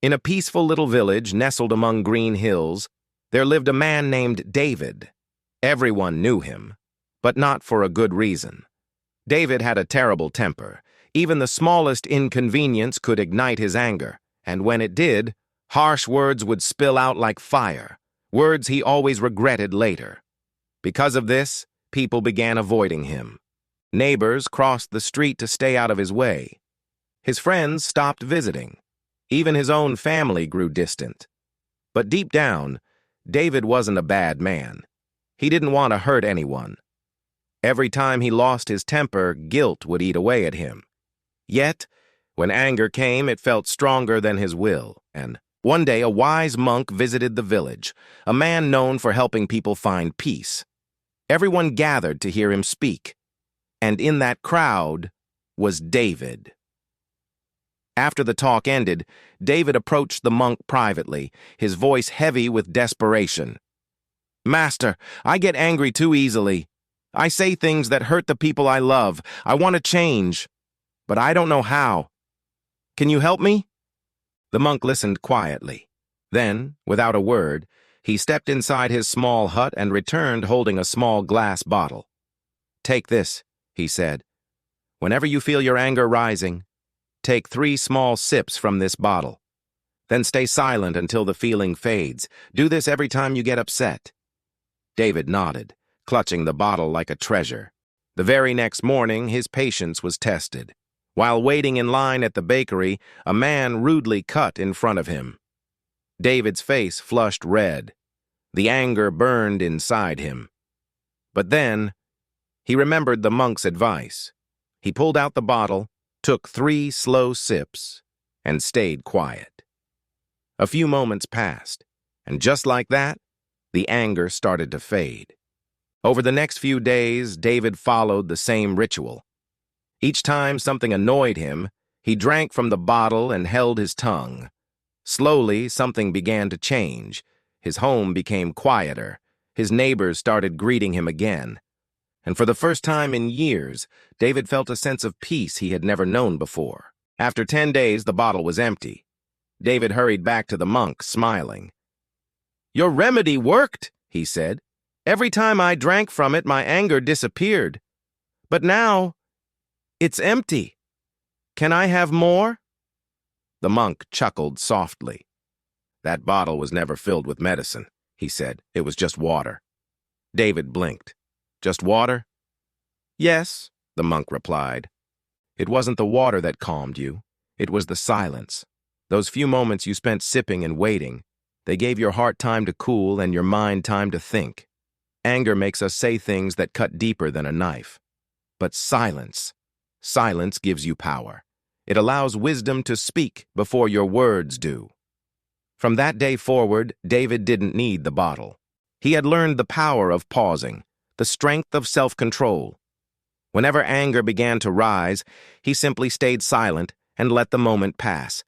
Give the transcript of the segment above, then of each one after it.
In a peaceful little village nestled among green hills, there lived a man named David. Everyone knew him, but not for a good reason. David had a terrible temper. Even the smallest inconvenience could ignite his anger, and when it did, harsh words would spill out like fire, words he always regretted later. Because of this, people began avoiding him. Neighbors crossed the street to stay out of his way. His friends stopped visiting. Even his own family grew distant. But deep down, David wasn't a bad man. He didn't want to hurt anyone. Every time he lost his temper, guilt would eat away at him. Yet, when anger came, it felt stronger than his will, and one day a wise monk visited the village, a man known for helping people find peace. Everyone gathered to hear him speak, and in that crowd was David. After the talk ended, David approached the monk privately, his voice heavy with desperation. "Master, I get angry too easily. I say things that hurt the people I love. I want to change, but I don't know how. Can you help me?" The monk listened quietly. Then, without a word, he stepped inside his small hut and returned holding a small glass bottle. "Take this," he said. "Whenever you feel your anger rising, take 3 small sips from this bottle. Then stay silent until the feeling fades. Do this every time you get upset." David nodded, clutching the bottle like a treasure. The very next morning, his patience was tested. While waiting in line at the bakery, a man rudely cut in front of him. David's face flushed red. The anger burned inside him. But then, he remembered the monk's advice. He pulled out the bottle, took 3 slow sips, and stayed quiet. A few moments passed, and just like that, the anger started to fade. Over the next few days, David followed the same ritual. Each time something annoyed him, he drank from the bottle and held his tongue. Slowly, something began to change. His home became quieter. His neighbors started greeting him again. And for the first time in years, David felt a sense of peace he had never known before. After 10 days, the bottle was empty. David hurried back to the monk, smiling. "Your remedy worked," he said. "Every time I drank from it, my anger disappeared. But now, it's empty. Can I have more?" The monk chuckled softly. "That bottle was never filled with medicine," he said. "It was just water." David blinked. "Just water?" "Yes," the monk replied. "It wasn't the water that calmed you. It was the silence. Those few moments you spent sipping and waiting. They gave your heart time to cool and your mind time to think. Anger makes us say things that cut deeper than a knife. But silence gives you power. It allows wisdom to speak before your words do." From that day forward, David didn't need the bottle. He had learned the power of pausing, the strength of self-control. Whenever anger began to rise, he simply stayed silent and let the moment pass.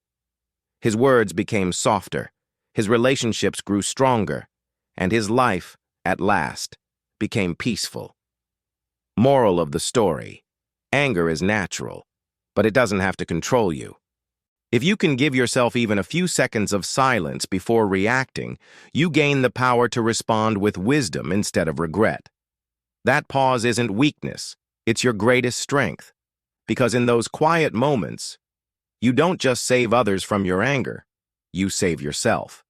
His words became softer, his relationships grew stronger, and his life, at last, became peaceful. Moral of the story: anger is natural, but it doesn't have to control you. If you can give yourself even a few seconds of silence before reacting, you gain the power to respond with wisdom instead of regret. That pause isn't weakness, it's your greatest strength. Because in those quiet moments, you don't just save others from your anger, you save yourself.